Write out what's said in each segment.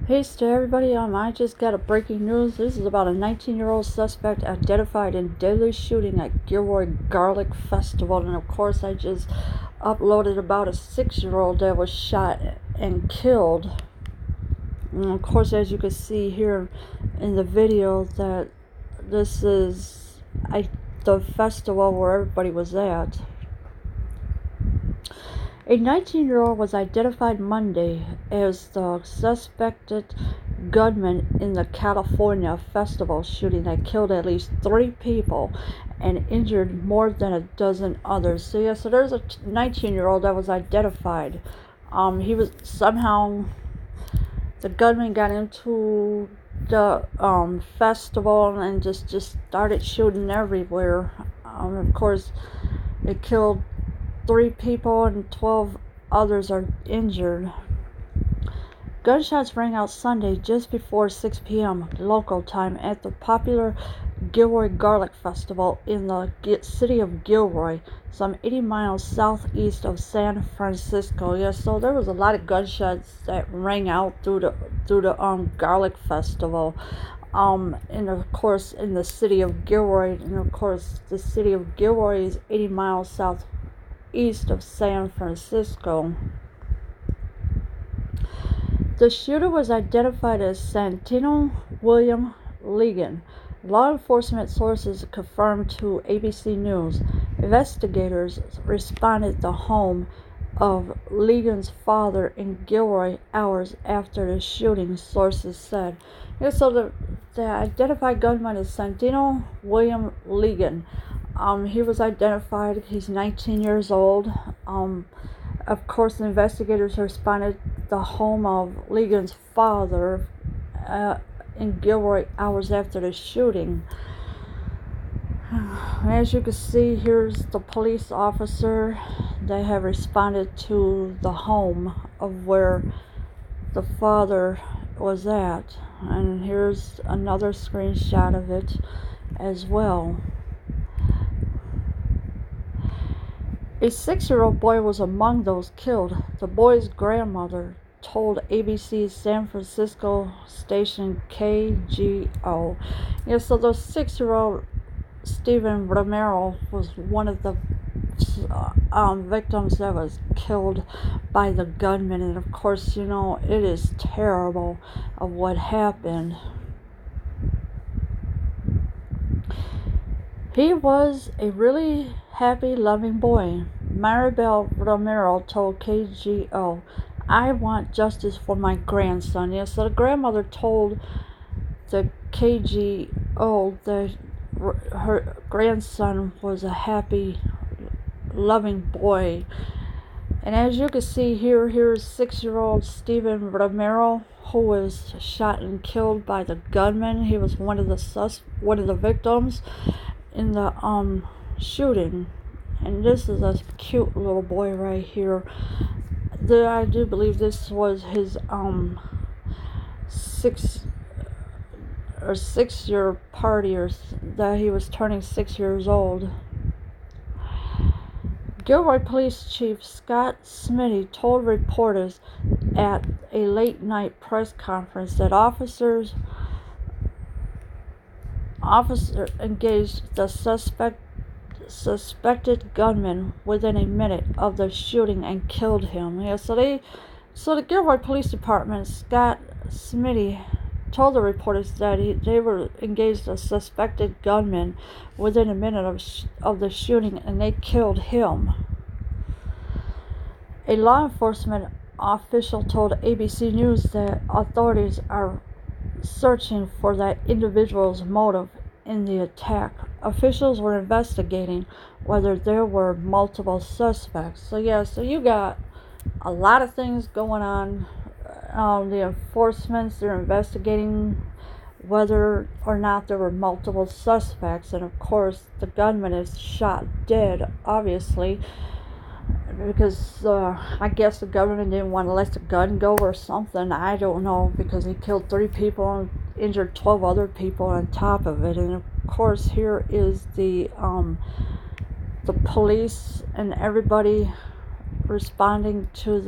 Peace to everybody. I just got a breaking news. This is about a 19-year-old suspect identified in deadly shooting at Gilroy Garlic Festival. And of course, I just uploaded about a 6-year-old that was shot and killed. And of course, as you can see here in the video, that this is the festival where everybody was at. A 19-year-old was identified Monday as the suspected gunman in the California festival shooting that killed at least 3 people and injured more than a dozen others. So there's a 19-year-old that was identified. He was somehow, the gunman got into the festival and just started shooting everywhere. Of course, it killed 3 people and 12 others are injured. Gunshots rang out Sunday just before 6 p.m. local time at the popular Gilroy Garlic Festival in the city of Gilroy, some 80 miles southeast of San Francisco. So there was a lot of gunshots that rang out through the Garlic Festival. And of course in the city of Gilroy, and of course the city of Gilroy is 80 miles southeast of San Francisco. The shooter was identified as Santino William Ligon. Law enforcement sources confirmed to ABC News. Investigators responded to the home of Ligon's father in Gilroy hours after the shooting, sources said. So the identified gunman is Santino William Ligon. He was identified. He's 19 years old. Of course, the investigators responded to the home of Ligon's father in Gilroy hours after the shooting. As you can see, here's the police officer. They have responded to the home of where the father was at. And here's another screenshot of it as well. A 6-year-old boy was among those killed. The boy's grandmother told ABC's San Francisco station KGO. So the 6-year-old Stephen Romero was one of the victims that was killed by the gunman. And of course, it is terrible of what happened. He was a really happy, loving boy. Maribel Romero told KGO, "I want justice for my grandson." So the grandmother told the KGO that her grandson was a happy, loving boy. And as you can see here, here's 6-year-old Stephen Romero, who was shot and killed by the gunman. He was one of the victims in the shooting. And this is a cute little boy right here. I do believe this was his 6-year party, or that he was turning 6 years old. Gilroy Police Chief Scott Smitty told reporters at a late night press conference that officer engaged the suspected gunman within a minute of the shooting and killed him. So the Gilroy Police Department, Scott Smitty, told the reporters that they were engaged a suspected gunman within a minute of the shooting, and they killed him. A law enforcement official told ABC News that authorities are searching for that individual's motive in the attack. Officials were investigating whether there were multiple suspects. So you got a lot of things going on. The enforcements, they're investigating whether or not there were multiple suspects. And of course, the gunman is shot dead, obviously, because I guess the government didn't want to let the gun go or something. I don't know, because he killed 3 people and injured 12 other people on top of it. And of course, here is the police and everybody responding to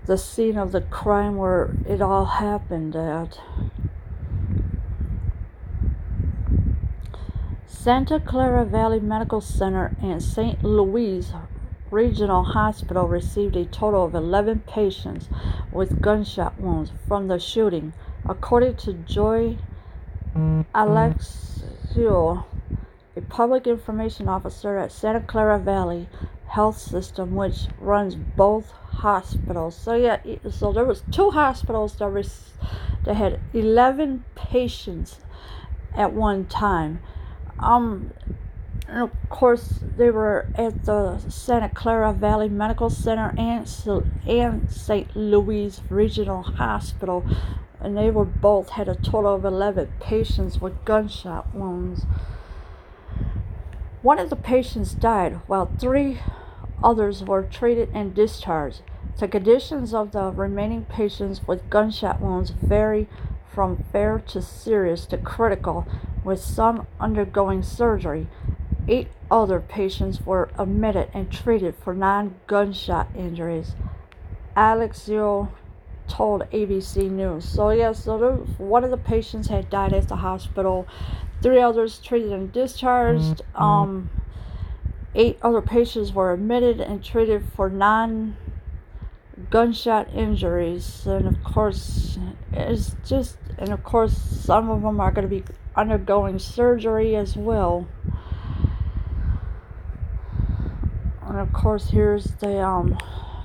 the scene of the crime where it all happened at. Santa Clara Valley Medical Center and St. Louis Regional Hospital received a total of 11 patients with gunshot wounds from the shooting, according to Joy Alexio, a public information officer at Santa Clara Valley Health System, which runs both hospitals. So there was two hospitals that had 11 patients at one time. And of course, they were at the Santa Clara Valley Medical Center and St. Louis Regional Hospital, and they were both had a total of 11 patients with gunshot wounds. One of the patients died, while 3 others were treated and discharged. The conditions of the remaining patients with gunshot wounds vary from fair to serious to critical, with some undergoing surgery. 8 other patients were admitted and treated for non-gunshot injuries, Alexio told ABC News. So one of the patients had died at the hospital, 3 others treated and discharged. 8 other patients were admitted and treated for non-gunshot injuries, and of course some of them are going to be undergoing surgery as well. And of course, here's the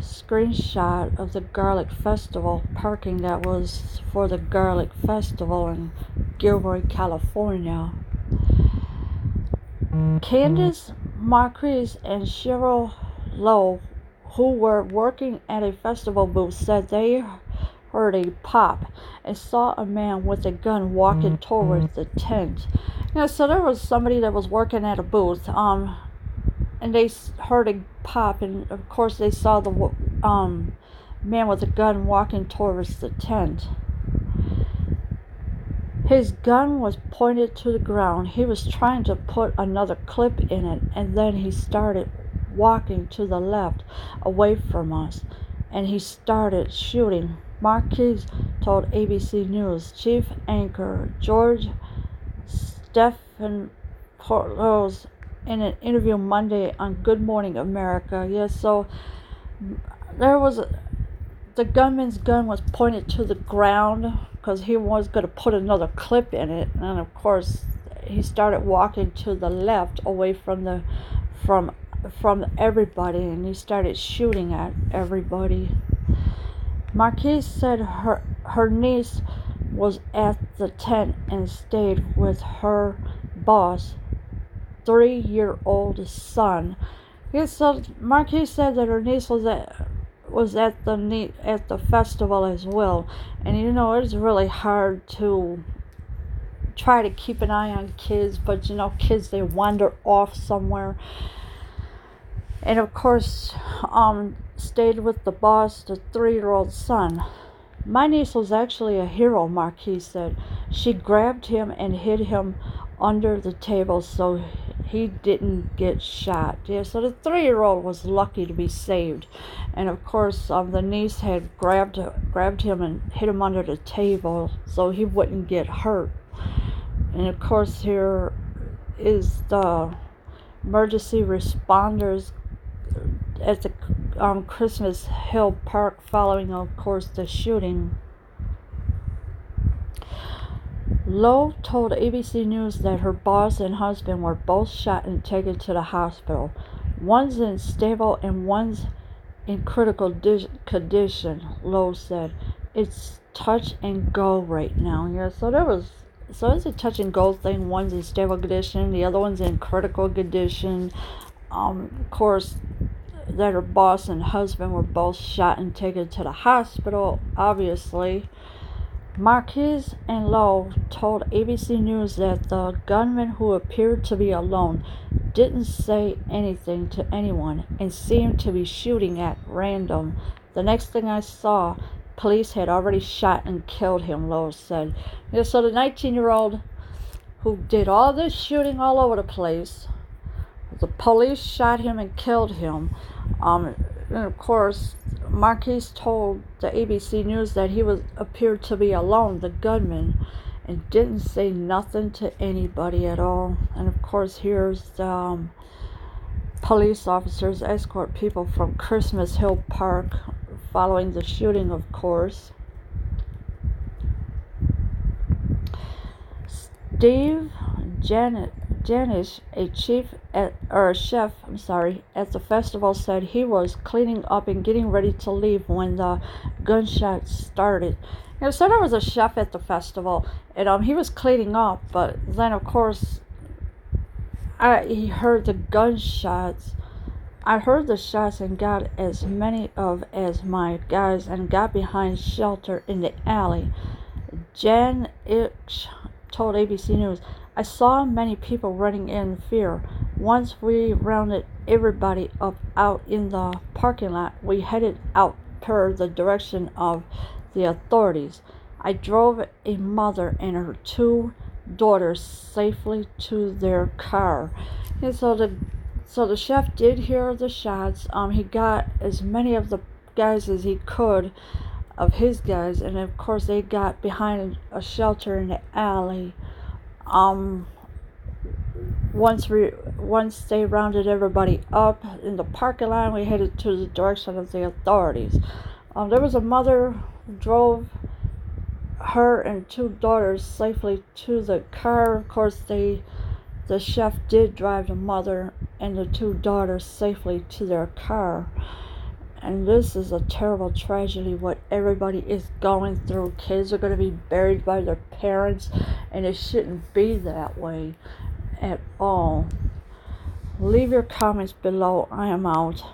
screenshot of the Garlic Festival parking that was for the Garlic Festival in Gilroy, California. Candace Marquez and Cheryl Lowe, who were working at a festival booth, said they heard a pop and saw a man with a gun walking towards the tent. So there was somebody that was working at a booth, and they heard a pop, and of course they saw the man with a gun walking towards the tent. His gun was pointed to the ground. He was trying to put another clip in it, and then he started walking to the left, away from us, and he started shooting. Marquez told ABC News. Chief anchor George Stephanopoulos in an interview Monday on Good Morning America. So the gunman's gun was pointed to the ground because he was going to put another clip in it, and of course he started walking to the left, away from everybody, and he started shooting at everybody. Marquez said her niece was at the tent and stayed with her boss, 3-year-old son. So Marquez said that her niece was at the festival as well, and it's really hard to try to keep an eye on kids, but kids, they wander off somewhere. And of course, stayed with the boss, the 3-year-old son. My niece was actually a hero, Marquez said. She grabbed him and hid him under the table so he didn't get shot. So the 3-year-old was lucky to be saved. And of course, the niece had grabbed him and hid him under the table so he wouldn't get hurt. And of course, here is the emergency responders at the Christmas Hill Park following, of course, the shooting. Lowe told ABC News that her boss and husband were both shot and taken to the hospital. One's in stable and one's in critical condition, Lowe said. It's touch and go right now. So it's a touch and go thing. One's in stable condition, the other one's in critical condition. Of course, that her boss and husband were both shot and taken to the hospital, obviously. Marquez and Lowe told ABC News that the gunman, who appeared to be alone, didn't say anything to anyone and seemed to be shooting at random. The next thing I saw, police had already shot and killed him, Lowe said. So the 19-year-old who did all this shooting all over the place, the police shot him and killed him. And of course, Marquis told the ABC News that he appeared to be alone, the gunman, and didn't say nothing to anybody at all. And of course, here's the police officers escort people from Christmas Hill Park following the shooting, of course. Steve Janish, a chef at the festival, said he was cleaning up and getting ready to leave when the gunshots started. So there was a chef at the festival, and he was cleaning up, but then of course he heard the gunshots. I heard the shots and got as many as my guys and got behind shelter in the alley. Jan Ich told ABC News, I saw many people running in fear. Once we rounded everybody up out in the parking lot, we headed out per the direction of the authorities. I drove a mother and her 2 daughters safely to their car. And so the chef did hear the shots. He got as many of the guys as he could of his guys, and of course they got behind a shelter in the alley. Once they rounded everybody up in the parking lot, we headed to the direction of the authorities. There was a mother who drove her and 2 daughters safely to the car. Of course, the chef did drive the mother and the 2 daughters safely to their car. And this is a terrible tragedy, what everybody is going through. Kids are going to be buried by their parents, and it shouldn't be that way at all. Leave your comments below. I am out.